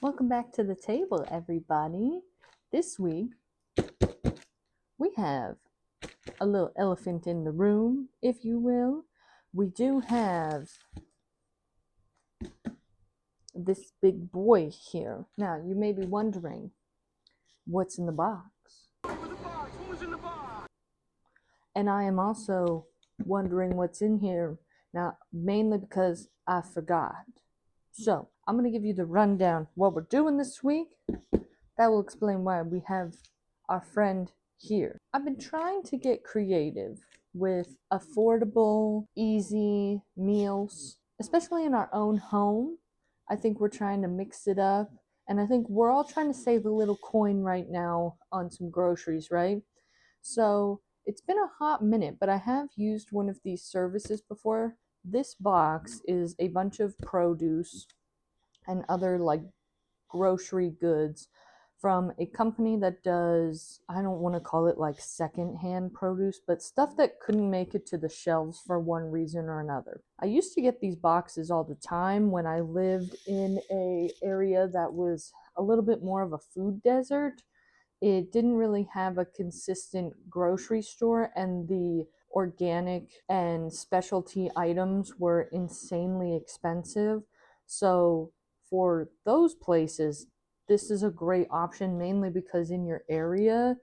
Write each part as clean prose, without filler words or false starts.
Welcome back to the table, everybody. This week, we have a little elephant in the room, if you will. We do have this big boy here. Now, you may be wondering, what's in the box? Who's in the box? And I am also wondering what's in here. Now, mainly because I forgot. So, I'm going to give you the rundown what we're doing this week. That will explain why we have our friend here. I've been trying to get creative with affordable, easy meals, especially in our own home. I think we're trying to mix it up, and I think we're all trying to save a little coin right now on some groceries, right? So it's been a hot minute, but I have used one of these services before. This box is a bunch of produce and other like grocery goods from a company that does, I don't want to call it like secondhand produce, but stuff that couldn't make it to the shelves for one reason or another. I used to get these boxes all the time when I lived in a area that was a little bit more of a food desert. It didn't really have a consistent grocery store, and the organic and specialty items were insanely expensive. So for those places, this is a great option, mainly because in your area,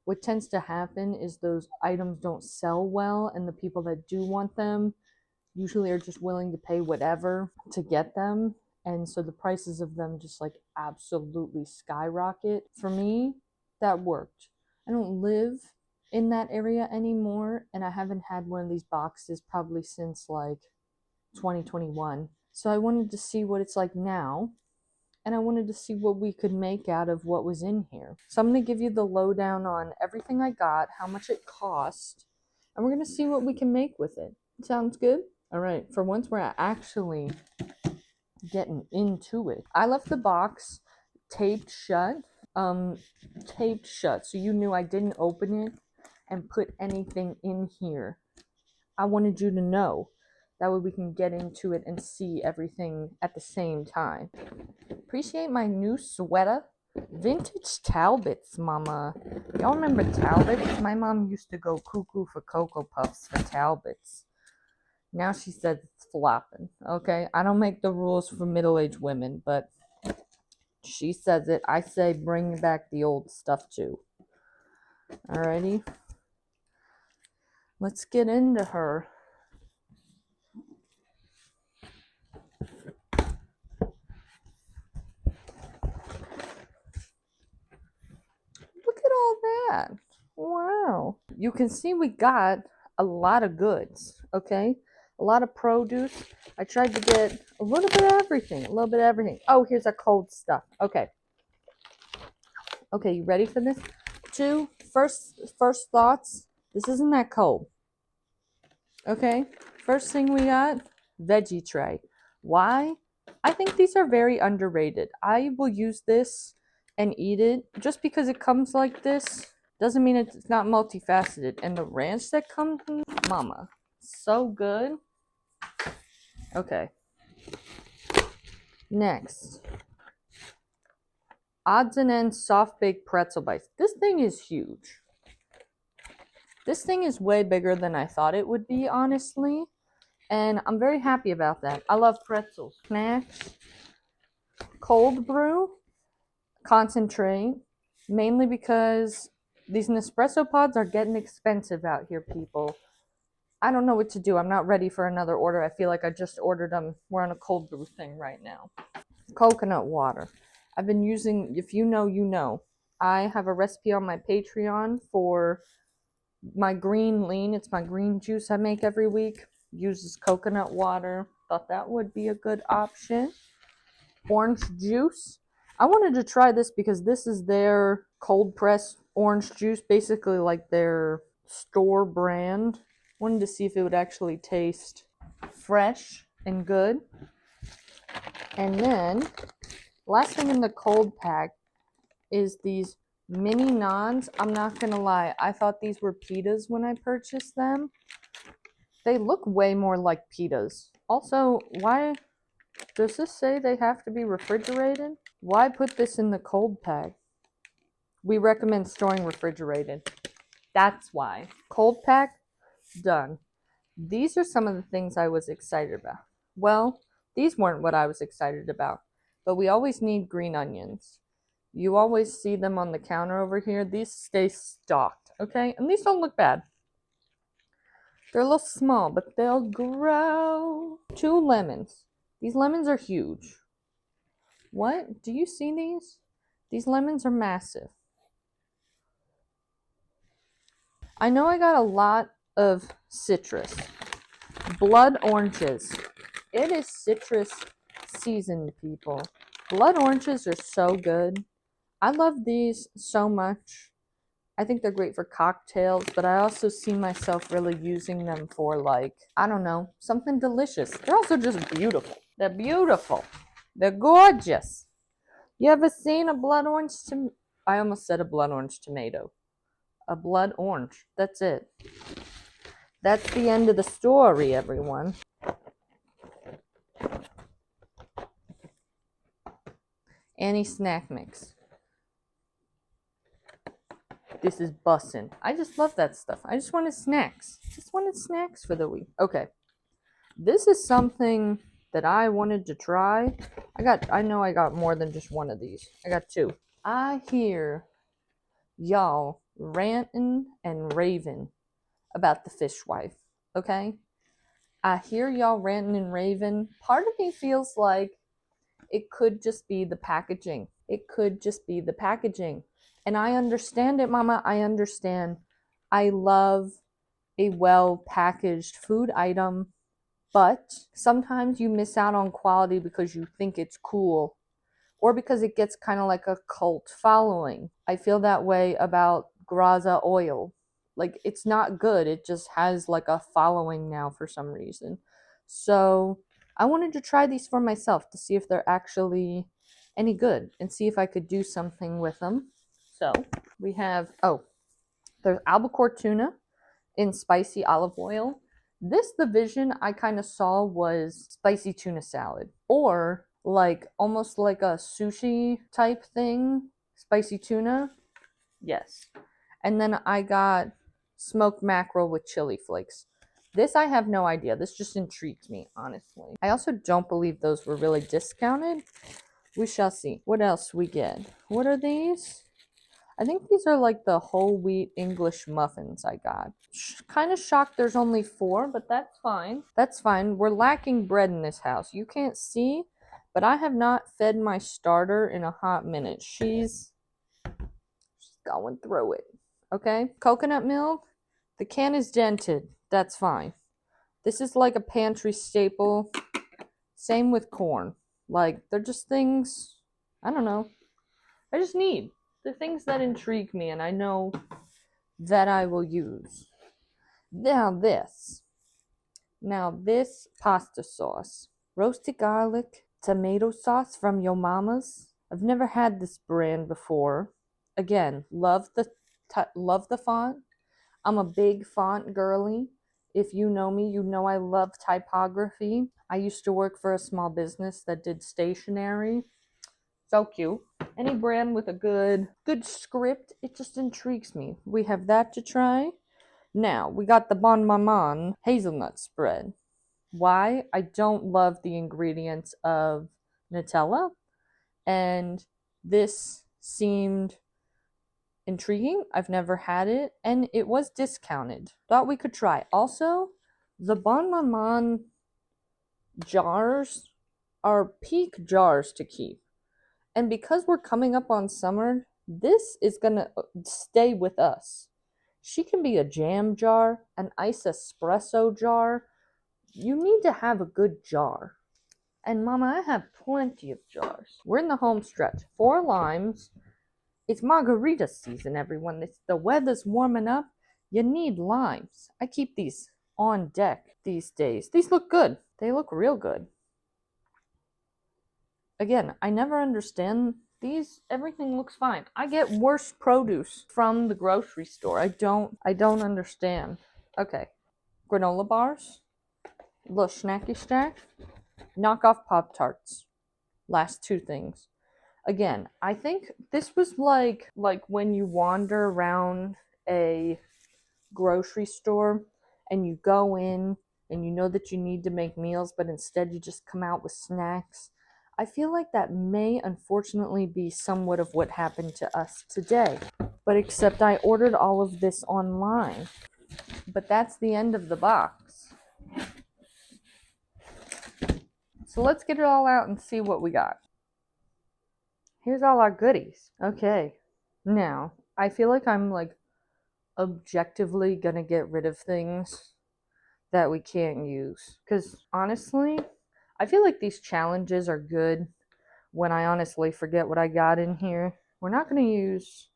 what tends to happen is those items don't sell well, and the people that do want them usually are just willing to pay whatever to get them. And so the prices of them just like absolutely skyrocket. For me, that worked. I don't live in that area anymore, and I haven't had one of these boxes probably since like 2021. So I wanted to see what it's like now, and I wanted to see what we could make out of what was in here. So I'm going to give you the lowdown on everything I got, how much it cost, and we're going to see what we can make with it. Sounds good? All right, for once we're actually getting into it. I left the box taped shut. Taped shut, so you knew I didn't open it and put anything in here. I wanted you to know. That way we can get into it and see everything at the same time. Appreciate my new sweater. Vintage Talbots, mama. Y'all remember Talbots? My mom used to go cuckoo for Cocoa Puffs for Talbots. Now she says it's flopping. Okay, I don't make the rules for middle-aged women, but she says it. I say bring back the old stuff too. Alrighty. Let's get into her. Look at all that. Wow. You can see we got a lot of goods, okay? A lot of produce. I tried to get a little bit of everything. A little bit of everything. Oh, here's our cold stuff. Okay. Okay, you ready for this? First thoughts. This isn't that cold. Okay? First thing we got, veggie tray. Why? I think these are very underrated. I will use this and eat it. Just because it comes like this doesn't mean it's not multifaceted. And the ranch that comes in, mama, so good. Okay. Next. Odds and ends soft baked pretzel bites. This thing is huge. This thing is way bigger than I thought it would be, honestly. And I'm very happy about that. I love pretzels. Snacks. Cold brew. Concentrate. Mainly because these Nespresso pods are getting expensive out here, people. I don't know what to do. I'm not ready for another order. I feel like I just ordered them. We're on a cold brew thing right now. Coconut water. I've been using, if you know, you know. I have a recipe on my Patreon for my green lean. It's my green juice I make every week. Uses coconut water. Thought that would be a good option. Orange juice. I wanted to try this because this is their cold press orange juice, basically like their store brand. Wanted to see if it would actually taste fresh and good. And then, last thing in the cold pack is these mini naans. I'm not gonna lie, I thought these were pitas when I purchased them. They look way more like pitas. Also, why does this say they have to be refrigerated? Why put this in the cold pack? We recommend storing refrigerated. That's why. Cold pack, done. These are some of the things I was excited about. Well, these weren't what I was excited about, but we always need green onions. You always see them on the counter over here. These stay stocked, okay? And these don't look bad. They're a little small, but they'll grow. 2 lemons. These lemons are huge. What? Do you see these? These lemons are massive. I know I got a lot of citrus. Blood oranges. It is citrus season, people. Blood oranges are so good. I love these so much. I think they're great for cocktails, but I also see myself really using them for, like, I don't know, something delicious. They're also just beautiful. They're beautiful. They're gorgeous. You ever seen a blood orange I almost said a blood orange tomato. A blood orange. That's it. That's the end of the story, everyone. Annie snack mix. This is bussin'. I just love that stuff. I just wanted snacks. Just wanted snacks for the week. Okay. This is something that I wanted to try. I know I got more than just one of these. I got 2. I hear y'all ranting and raving about the fishwife. Okay? I hear y'all ranting and raving. Part of me feels like it could just be the packaging. It could just be the packaging. And I understand it, Mama. I understand. I love a well-packaged food item, but sometimes you miss out on quality because you think it's cool or because it gets kind of like a cult following. I feel that way about Graza oil. Like, it's not good. It just has like a following now for some reason. So I wanted to try these for myself to see if they're actually any good and see if I could do something with them. So we have, there's albacore tuna in spicy olive oil. The vision I kind of saw was spicy tuna salad, or like almost like a sushi type thing, spicy tuna. Yes. And then I got smoked mackerel with chili flakes. This I have no idea. This just intrigued me, honestly. I also don't believe those were really discounted. We shall see. What else we get? What are these? I think these are like the whole wheat English muffins I got. Kind of shocked there's only 4, but that's fine. That's fine. We're lacking bread in this house. You can't see, but I have not fed my starter in a hot minute. She's going through it. Okay? Coconut milk. The can is dented. That's fine. This is like a pantry staple. Same with corn. Like, they're just things, I don't know, I just need. The things that intrigue me and I know that I will use. Now this pasta sauce. Roasted garlic, tomato sauce from Yo Mama's. I've never had this brand before. Again, love the font. I'm a big font girly. If you know me, you know I love typography. I used to work for a small business that did stationery. So cute. Any brand with a good script, it just intrigues me. We have that to try. Now, we got the Bon Maman hazelnut spread. Why? I don't love the ingredients of Nutella, and this seemed intriguing. I've never had it, and it was discounted. Thought we could try. Also, the Bon Maman jars are peak jars to keep. And because we're coming up on summer, this is going to stay with us. She can be a jam jar, an ice espresso jar. You need to have a good jar. And Mama, I have plenty of jars. We're in the home stretch. 4 limes. It's margarita season, everyone. The weather's warming up. You need limes. I keep these on deck these days. These look good. They look real good. Again, I never understand these. Everything looks fine. I get worse produce from the grocery store. I don't understand. Okay. Granola bars. Little snacky stack. Knockoff Pop-Tarts. Last 2 things. Again, I think this was like when you wander around a grocery store and you go in and you know that you need to make meals, but instead you just come out with snacks. I feel like that may unfortunately be somewhat of what happened to us today. But except I ordered all of this online. But that's the end of the box. So let's get it all out and see what we got. Here's all our goodies. Okay. Now, I feel like I'm like objectively gonna get rid of things that we can't use. Because honestly, I feel like these challenges are good when I honestly forget what I got in here. We're not gonna use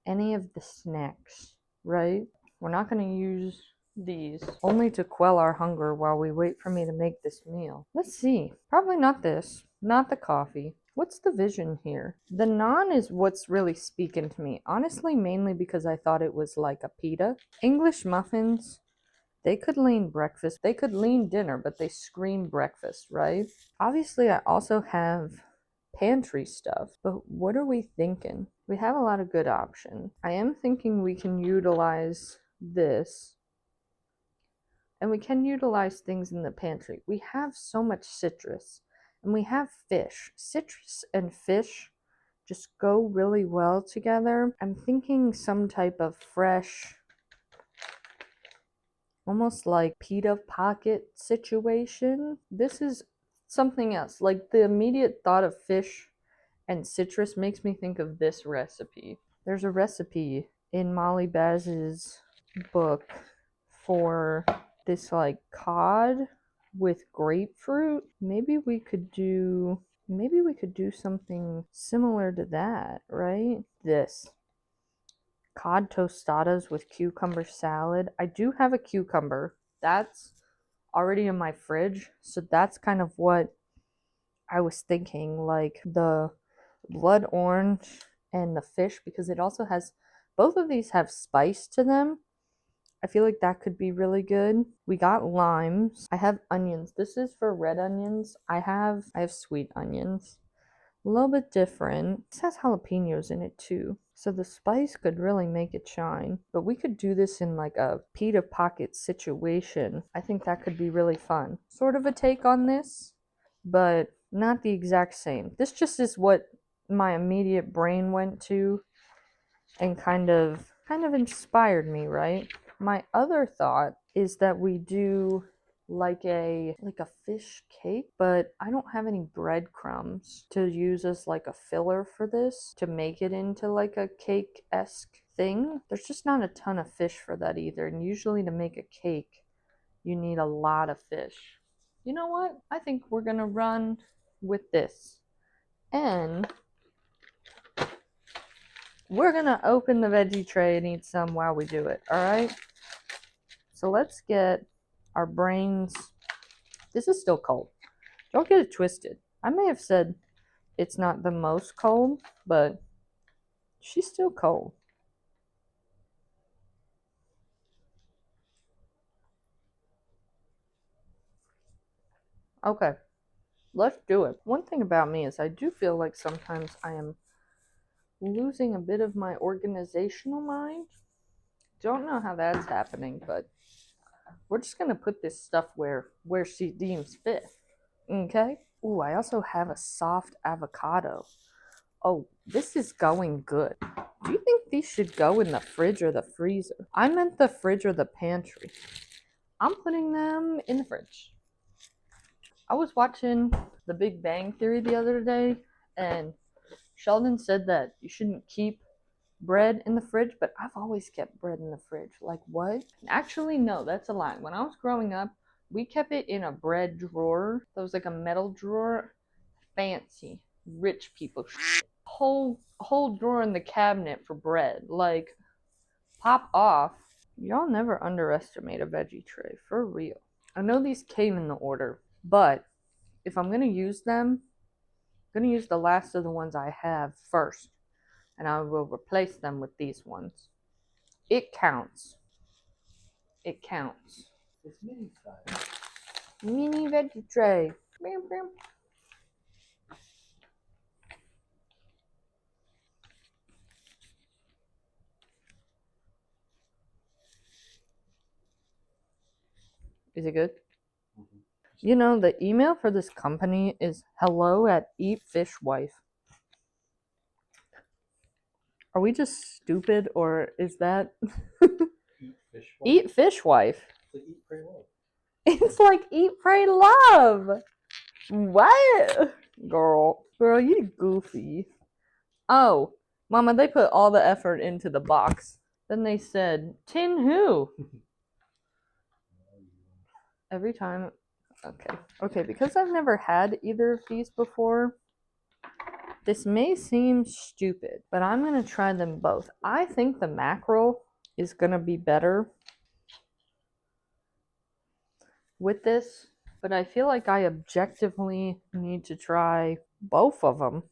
any of the snacks, right? We're not gonna use these, only to quell our hunger while we wait for me to make this meal. Let's see. Probably not this. Not the coffee. What's the vision here? The naan is what's really speaking to me. Honestly, mainly because I thought it was like a pita. English muffins, they could lean breakfast. They could lean dinner, but they scream breakfast, right? Obviously, I also have pantry stuff, but what are we thinking? We have a lot of good options. I am thinking we can utilize this, and we can utilize things in the pantry. We have so much citrus, and we have fish. Citrus and fish just go really well together. I'm thinking some type of fresh, almost like pita pocket situation. This is something else. Like the immediate thought of fish and citrus makes me think of this recipe. There's a recipe in Molly Baz's book for this like cod with grapefruit. Maybe we could do something similar to that, right? This cod tostadas with cucumber salad. I do have a cucumber. That's already in my fridge, so that's kind of what I was thinking, like the blood orange and the fish, because it also has, both of these have spice to them. I feel like that could be really good. We got limes. I have onions. This is for red onions. I have sweet onions. A little bit different. This has jalapenos in it too. So the spice could really make it shine. But we could do this in like a pita pocket situation. I think that could be really fun. Sort of a take on this, but not the exact same. This just is what my immediate brain went to and kind of inspired me, right? My other thought is that we do like a fish cake, but I don't have any breadcrumbs to use as like a filler for this to make it into like a cake-esque thing. There's just not a ton of fish for that either, and usually to make a cake you need a lot of fish. You know what? I think we're gonna run with this, and we're gonna open the veggie tray and eat some while we do it, alright? So let's get our brains. This is still cold. Don't get it twisted. I may have said it's not the most cold, but she's still cold. Okay, let's do it. One thing about me is I do feel like sometimes I am losing a bit of my organizational mind. Don't know how that's happening, but we're just gonna put this stuff where she deems fit. Okay? Ooh, I also have a soft avocado. Oh, this is going good. Do you think these should go in the fridge or the freezer? I meant the fridge or the pantry. I'm putting them in the fridge. I was watching The Big Bang Theory the other day, and Sheldon said that you shouldn't keep bread in the fridge, but I've always kept bread in the fridge. Like, what? Actually, no, that's a lie. When I was growing up, we kept it in a bread drawer. That was like a metal drawer. Fancy, rich people shit. Whole drawer in the cabinet for bread. Like, pop off. Y'all never underestimate a veggie tray, for real. I know these came in the order, but if I'm gonna use them, I'm gonna use the last of the ones I have first, and I will replace them with these ones. It counts. It counts. It's mini size. Mini veggie tray. Is it good? You know, the email for this company is hello@eatfishwife. Are we just stupid, or is that Eat Fishwife? It's like Eat, Pray, Love. What? Girl, you goofy. Oh, Mama, they put all the effort into the box. Then they said, Tin who? Every time. Okay, because I've never had either of these before, this may seem stupid, but I'm going to try them both. I think the mackerel is going to be better with this, but I feel like I objectively need to try both of them.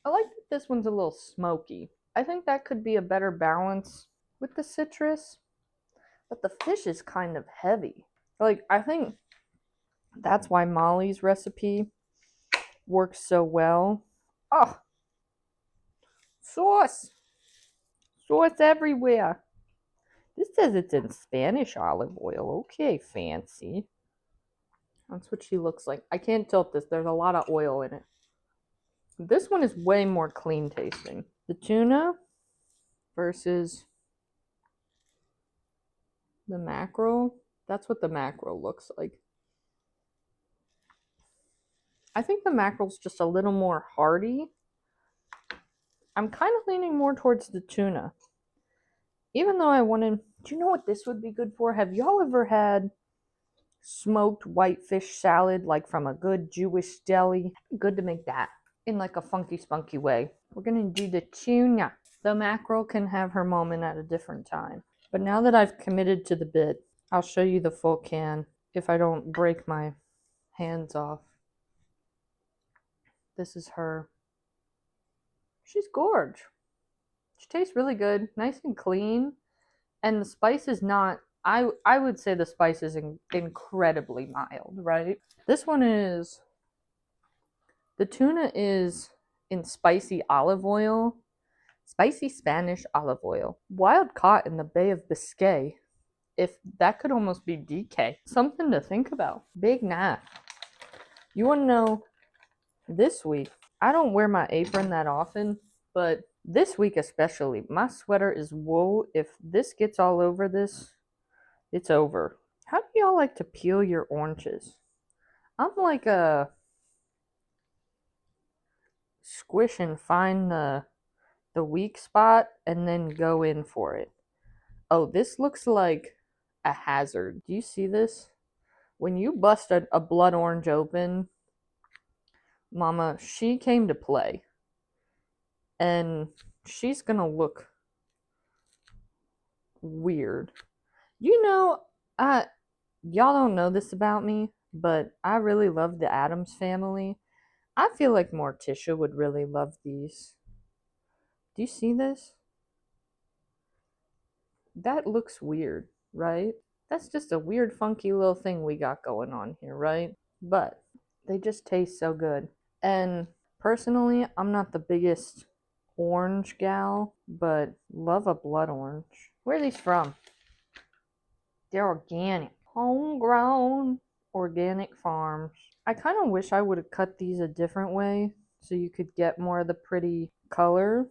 I like that this one's a little smoky. I think that could be a better balance with the citrus, but the fish is kind of heavy. Like, I think that's why Molly's recipe works so well. Oh, sauce! Sauce everywhere. This says it's in Spanish olive oil. Okay, fancy. That's what she looks like. I can't tilt this. There's a lot of oil in it. This one is way more clean tasting. The tuna versus the mackerel. That's what the mackerel looks like. I think the mackerel's just a little more hearty. I'm kind of leaning more towards the tuna. Even though I wanted... Do you know what this would be good for? Have y'all ever had smoked whitefish salad, like from a good Jewish deli? Good to make that in like a funky spunky way. We're gonna do the tuna. The mackerel can have her moment at a different time. But now that I've committed to the bit, I'll show you the full can if I don't break my hands off. This is her. She's gorge. She tastes really good, nice and clean, and the spice is not... I would say the spice is incredibly mild, right? This one is... The tuna is in spicy olive oil. Spicy Spanish olive oil. Wild caught in the Bay of Biscay. If that could almost be DK. Something to think about. Big knife. You want to know, this week, I don't wear my apron that often, but this week especially, my sweater is wool. If this gets all over this, it's over. How do y'all like to peel your oranges? I'm like a squish and find the weak spot and then go in for it. Oh, this looks like a hazard. Do you see this? When you bust a blood orange open, Mama, she came to play. And she's gonna look weird. You know, y'all don't know this about me, but I really love the Addams Family. I feel like Morticia would really love these. Do you see this? That looks weird, right? That's just a weird, funky little thing we got going on here, right? But they just taste so good. And personally, I'm not the biggest orange gal, but love a blood orange. Where are these from? They're organic. Homegrown organic farms. I kind of wish I would have cut these a different way so you could get more of the pretty color.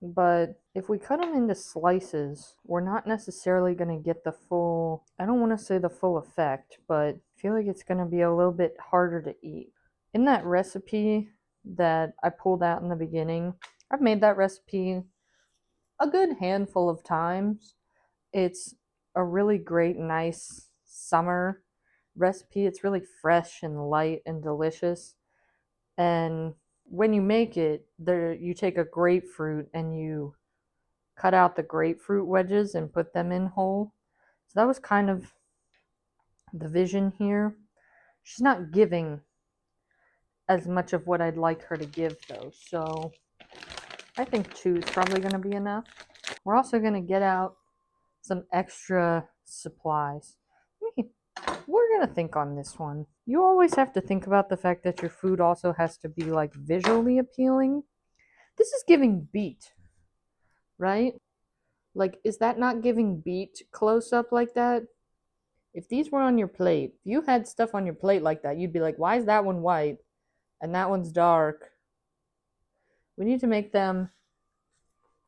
But if we cut them into slices, we're not necessarily going to get the full, I don't want to say the full effect, but I feel like it's going to be a little bit harder to eat. In that recipe that I pulled out in the beginning, I've made that recipe a good handful of times. It's a really great, nice summer recipe. It's really fresh and light and delicious. And when you make it, you take a grapefruit and you cut out the grapefruit wedges and put them in whole. So that was kind of the vision here. She's not giving as much of what I'd like her to give though. So I think 2 is probably going to be enough. We're also going to get out some extra supplies. We're going to think on this one. You always have to think about the fact that your food also has to be like visually appealing. This is giving beet, right? Like, is that not giving beet close up like that? If these were on your plate, if you had stuff on your plate like that, you'd be like, why is that one white and that one's dark? We need to make them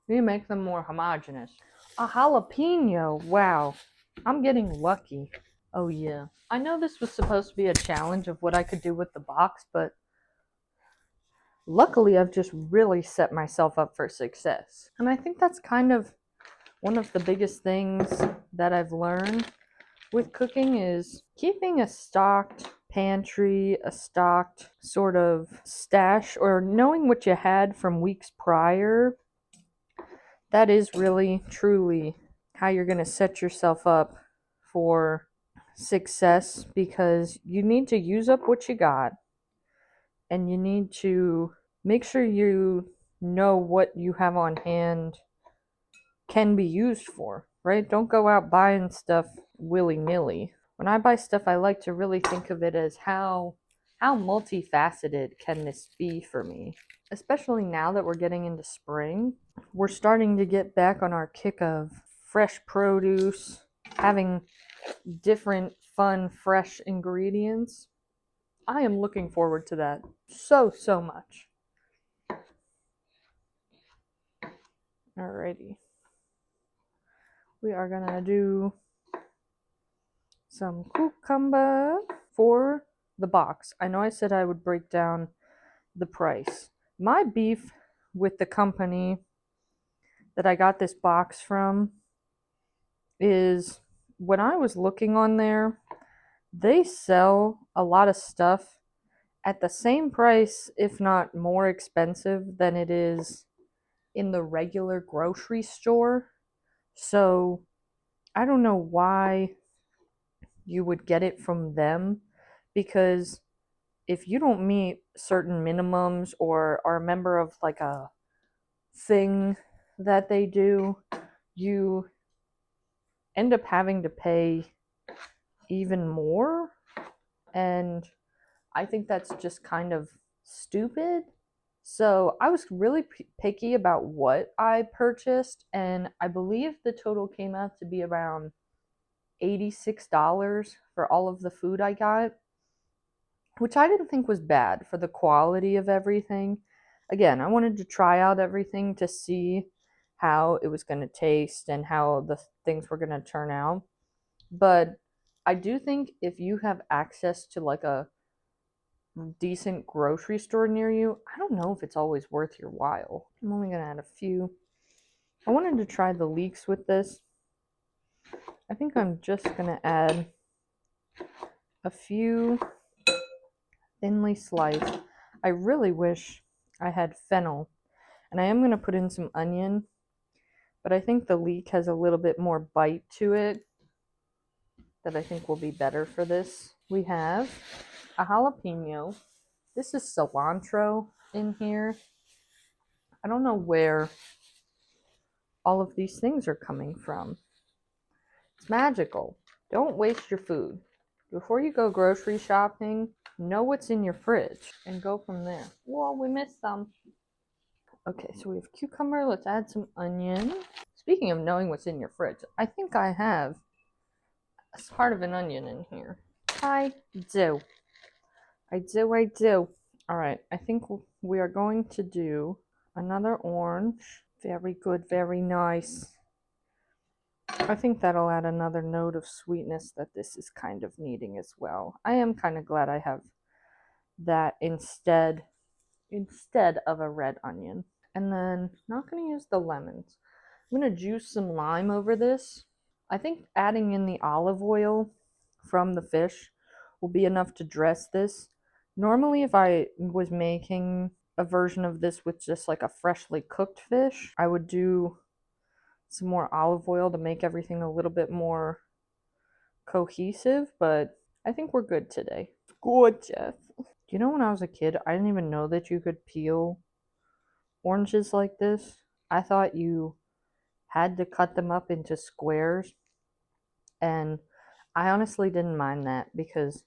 more homogeneous. A jalapeno, wow. I'm getting lucky. Oh yeah. I know this was supposed to be a challenge of what I could do with the box, but luckily I've just really set myself up for success. And I think that's kind of one of the biggest things that I've learned with cooking is keeping a stocked pantry, a stocked sort of stash, or knowing what you had from weeks prior. That is really, truly how you're going to set yourself up for success, because you need to use up what you got and you need to make sure you know what you have on hand can be used for, right? Don't go out buying stuff willy-nilly. When I buy stuff, I like to really think of it as how multifaceted can this be for me? Especially now that we're getting into spring, we're starting to get back on our kick of fresh produce, having different fun fresh ingredients. I am looking forward to that so much. Alrighty. We are gonna do some cucumber for the box. I know I said I would break down the price. My beef with the company that I got this box from is, when I was looking on there, they sell a lot of stuff at the same price, if not more expensive than it is in the regular grocery store. So I don't know why you would get it from them, because if you don't meet certain minimums or are a member of like a thing that they do, you end up having to pay even more. And I think that's just kind of stupid. So I was really picky about what I purchased, and I believe the total came out to be around $86 for all of the food I got, which I didn't think was bad for the quality of everything. Again, I wanted to try out everything to see how it was going to taste and how the things were going to turn out. But I do think if you have access to like a decent grocery store near you, I don't know if it's always worth your while. I'm only going to add a few. I wanted to try the Leeks with this. I think I'm just going to add a few thinly sliced. I really wish I had fennel, and I am going to put in some onion, but I think the leek has a little bit more bite to it that I think will be better for this. We have a jalapeno. This is cilantro in here. I don't know where all of these things are coming from. It's magical. Don't waste your food. Before you go grocery shopping, know what's in your fridge and go from there. Whoa, we missed some. Okay, so we have cucumber. Let's add some onion. Speaking of knowing what's in your fridge, I think I have a part of an onion in here. I do. All right, I think we are going to do another orange. Very good, very nice. I think that'll add another note of sweetness that this is kind of needing as well. I am kind of glad I have that instead of a red onion. And then, not going to use the lemons. I'm going to juice some lime over this. I think adding in the olive oil from the fish will be enough to dress this. Normally, if I was making a version of this with just like a freshly cooked fish, I would do some more olive oil to make everything a little bit more cohesive, but I think we're good today. Gorgeous. You know, when I was a kid, I didn't even know that you could peel oranges like this. I thought you had to cut them up into squares, and I honestly didn't mind that because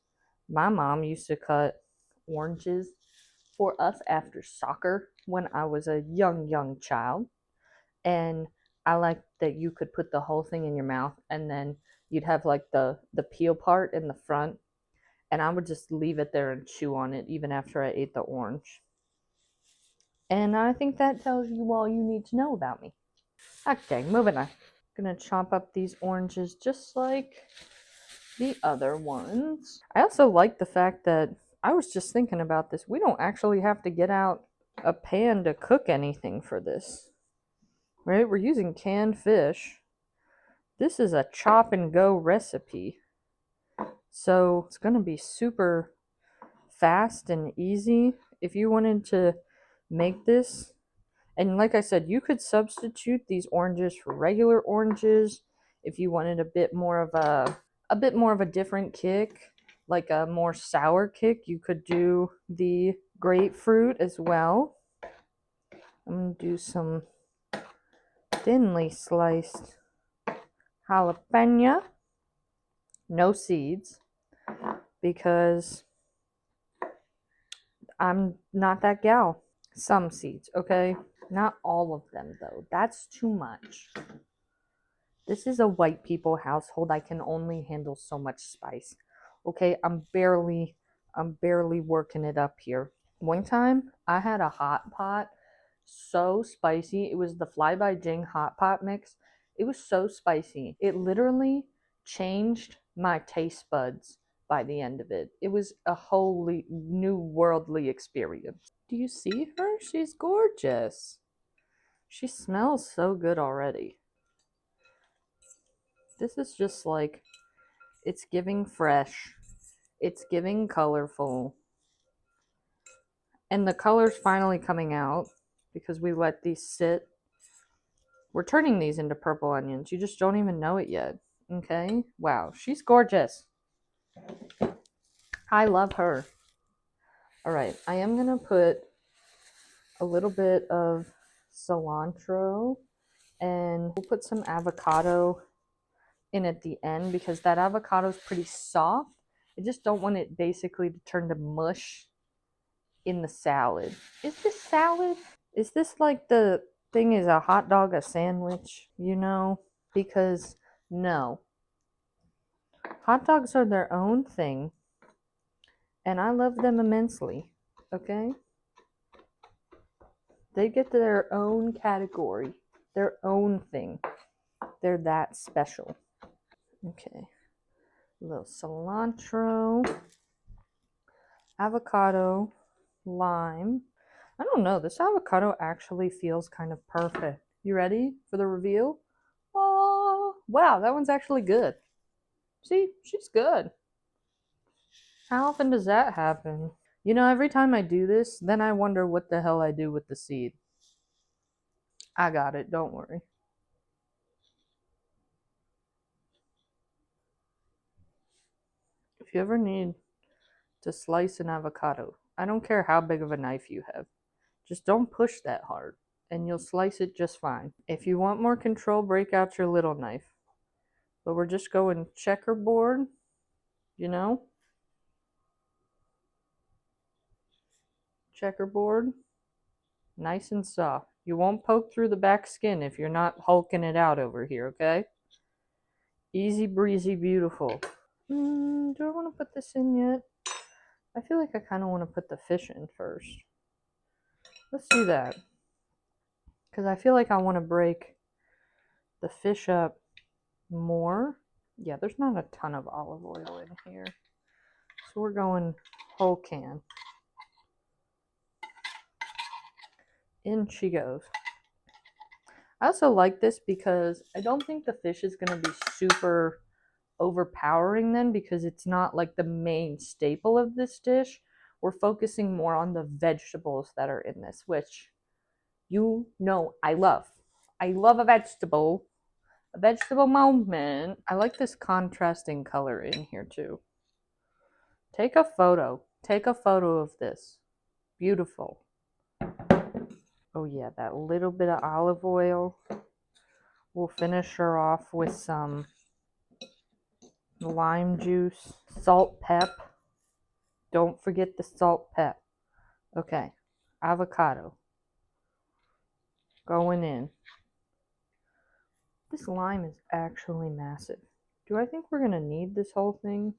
My mom used to cut oranges for us after soccer when I was a young child. And I like that you could put the whole thing in your mouth and then you'd have like the peel part in the front, and I would just leave it there and chew on it even after I ate the orange. And I think that tells you all you need to know about me. Okay, moving on. Gonna chop up these oranges just like the other ones. I also like the fact that I was just thinking about this. We don't actually have to get out a pan to cook anything for this, right? We're using canned fish. This is a chop and go recipe. So it's going to be super fast and easy. If you wanted to make this, and like I said, you could substitute these oranges for regular oranges if you wanted a bit more of a different kick, like a more sour kick. You could do the grapefruit as well. I'm going to do some thinly sliced jalapeno, no seeds, because I'm not that gal. Some seeds, okay? Not all of them, though. That's too much. This is a white people household. I can only handle so much spice. Okay, I'm barely working it up here. One time, I had a hot pot, so spicy. It was the Fly by Jing hot pot mix. It was so spicy. It literally changed my taste buds by the end of it. It was a wholly new worldly experience. Do you see her? She's gorgeous. She smells so good already. This is just like, it's giving fresh. It's giving colorful. And the color's finally coming out because we let these sit. We're turning these into purple onions. You just don't even know it yet. Okay? Wow, she's gorgeous. I love her. All right, I am going to put a little bit of cilantro, and we'll put some avocado in at the end because that avocado is pretty soft. I just don't want it basically to turn to mush in the salad. Is this salad? Is this like the thing, is a hot dog a sandwich? You know? Because no. Hot dogs are their own thing, and I love them immensely. Okay? They get their own category, their own thing. They're that special. Okay. A little cilantro, avocado, lime. I don't know. This avocado actually feels kind of perfect. You ready for the reveal? Oh, wow. That one's actually good. See, she's good. How often does that happen? You know, every time I do this, then I wonder what the hell I do with the seed. I got it. Don't worry. If you ever need to slice an avocado, I don't care how big of a knife you have. Just don't push that hard, and you'll slice it just fine. If you want more control, break out your little knife. But we're just going checkerboard, you know? Checkerboard. Nice and soft. You won't poke through the back skin if you're not hulking it out over here, okay? Easy breezy, beautiful. Do I want to put this in yet? I feel like I kind of want to put the fish in first. Let's do that. Because I feel like I want to break the fish up more. Yeah, there's not a ton of olive oil in here. So we're going whole can. In she goes. I also like this because I don't think the fish is going to be super overpowering then, because it's not like the main staple of this dish. We're focusing more on the vegetables that are in this, which you know I love. I love a vegetable moment. I like this contrasting color in here too. Take a photo. Take a photo of this. Beautiful. Oh yeah, that little bit of olive oil. We'll finish her off with some lime juice, salt, pep. Don't forget the salt, pep. Okay. Avocado. Going in. This lime is actually massive. Do I think we're going to need this whole thing?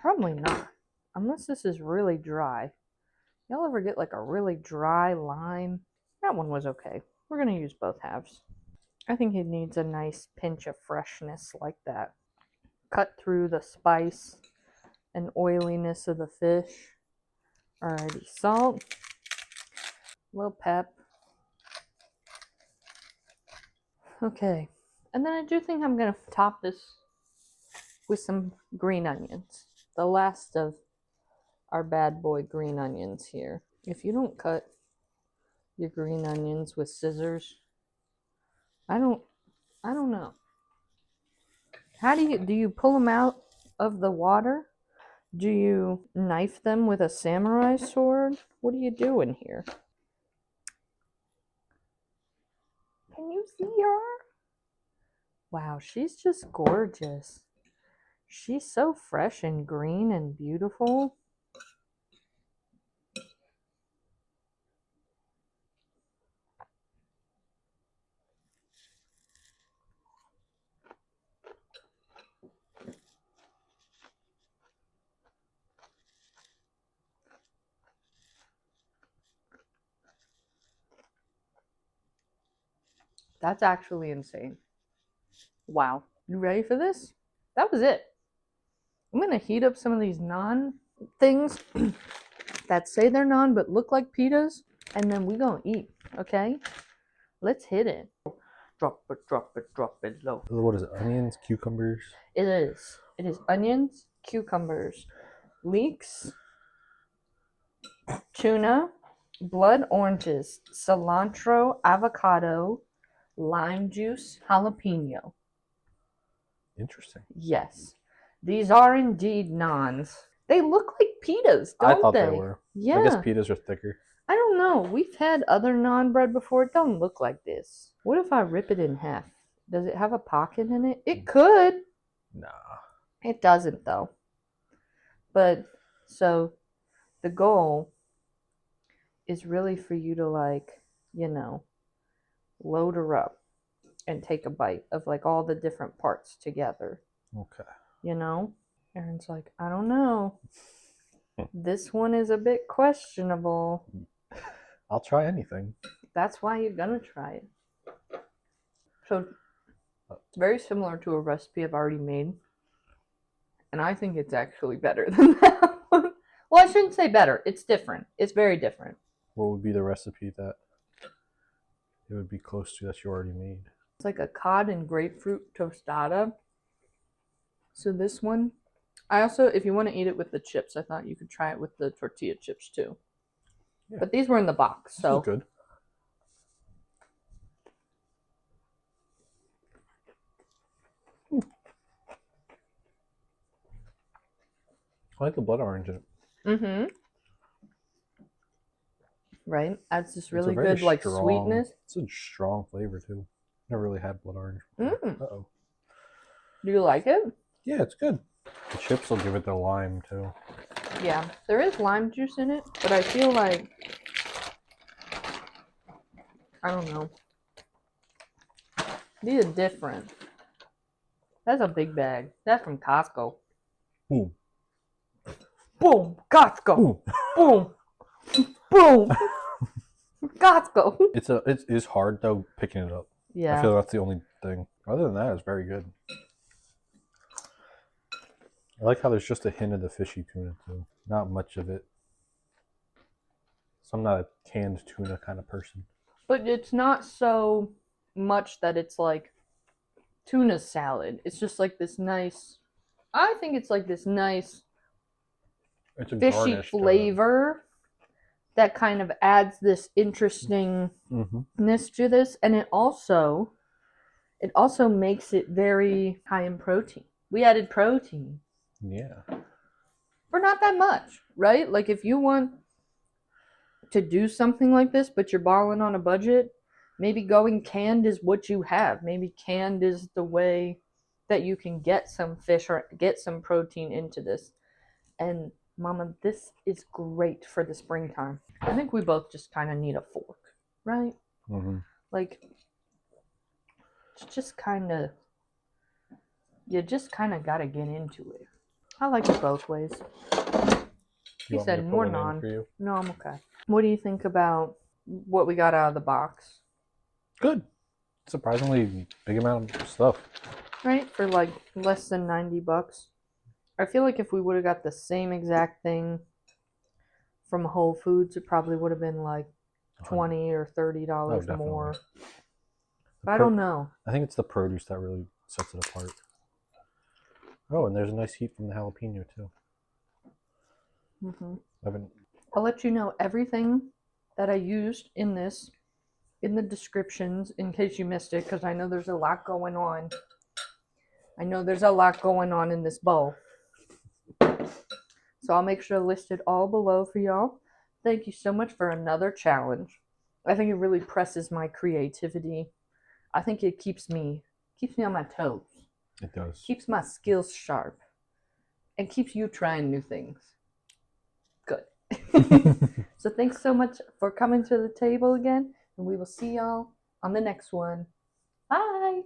Probably not. Unless this is really dry. Y'all ever get like a really dry lime? That one was okay. We're going to use both halves. I think it needs a nice pinch of freshness like that. Cut through the spice and oiliness of the fish. Alrighty, salt. A little pep. Okay. And then I do think I'm going to top this with some green onions. The last of our bad boy green onions here. If you don't cut your green onions with scissors, I don't know. How do you pull them out of the water? Do you knife them with a samurai sword? What are you doing here? Can you see her? Wow, she's just gorgeous. She's so fresh and green and beautiful. That's actually insane. Wow. You ready for this? That was it. I'm going to heat up some of these naan things that say they're naan but look like pitas, and then we're going to eat, okay? Let's hit it. Drop it, drop it, drop it low. What is it? Onions, cucumbers? It is. It is onions, cucumbers, leeks, tuna, blood oranges, cilantro, avocado, lime juice, jalapeno. Interesting. Yes. These are indeed naans. They look like pitas, don't they? I thought they were. Yeah. I guess pitas are thicker. I don't know. We've had other naan bread before. It don't look like this. What if I rip it in half? Does it have a pocket in it? It could. Nah. It doesn't, though. But, so, the goal is really for you to, like, you know, load her up and take a bite of, like, all the different parts together. Okay. You know? Aaron's like, I don't know. This one is a bit questionable. I'll try anything. That's why you're gonna try it. So, it's very similar to a recipe I've already made. And I think it's actually better than that one. Well, I shouldn't say better. It's different. It's very different. What would be the recipe that it would be close to that you already made? It's like a cod and grapefruit tostada. So this one, I also, if you want to eat it with the chips, I thought you could try it with the tortilla chips too. Yeah. But these were in the box, so. This is good. I like the blood orange in it. Mm-hmm. Right? Adds this really good, like, sweetness. It's a strong flavor, too. Never really had blood orange. Uh-oh. Do you like it? Yeah, it's good. The chips will give it the lime, too. Yeah, there is lime juice in it, but I feel like, I don't know. These are different. That's a big bag. That's from Costco. Boom. Boom. Costco. Boom. Boom. Costco. It is hard, though, picking it up. Yeah. I feel that's the only thing. Other than that, it's very good. I like how there's just a hint of the fishy tuna, too. Not much of it. So I'm not a canned tuna kind of person. But it's not so much that it's like tuna salad. It's just like this nice, I think it's like this nice fishy flavor that kind of adds this interestingness to this. And it also makes it very high in protein. We added protein. Yeah. For not that much, right? Like if you want to do something like this, but you're balling on a budget, maybe going canned is what you have. Maybe canned is the way that you can get some fish or get some protein into this. And Mama, this is great for the springtime. I think we both just kind of need a fork, right? Mm-hmm. Like, it's just kind of, you just kind of got to get into it. I like it both ways. He said more naan. No, I'm okay. What do you think about what we got out of the box? Good. Surprisingly big amount of stuff. Right? For like less than $90. I feel like if we would have got the same exact thing from Whole Foods, it probably would have been like $20 or $30 more. But I don't know. I think it's the produce that really sets it apart. Oh, and there's a nice heat from the jalapeno too. Mm-hmm. I'll let you know everything that I used in this in the descriptions in case you missed it, because I know there's a lot going on. I know there's a lot going on in this bowl. So I'll make sure to list it all below for y'all. Thank you so much for another challenge. I think it really presses my creativity. I think it keeps me on my toes. It does. Keeps my skills sharp. And keeps you trying new things. Good. So thanks so much for coming to the table again. And we will see y'all on the next one. Bye.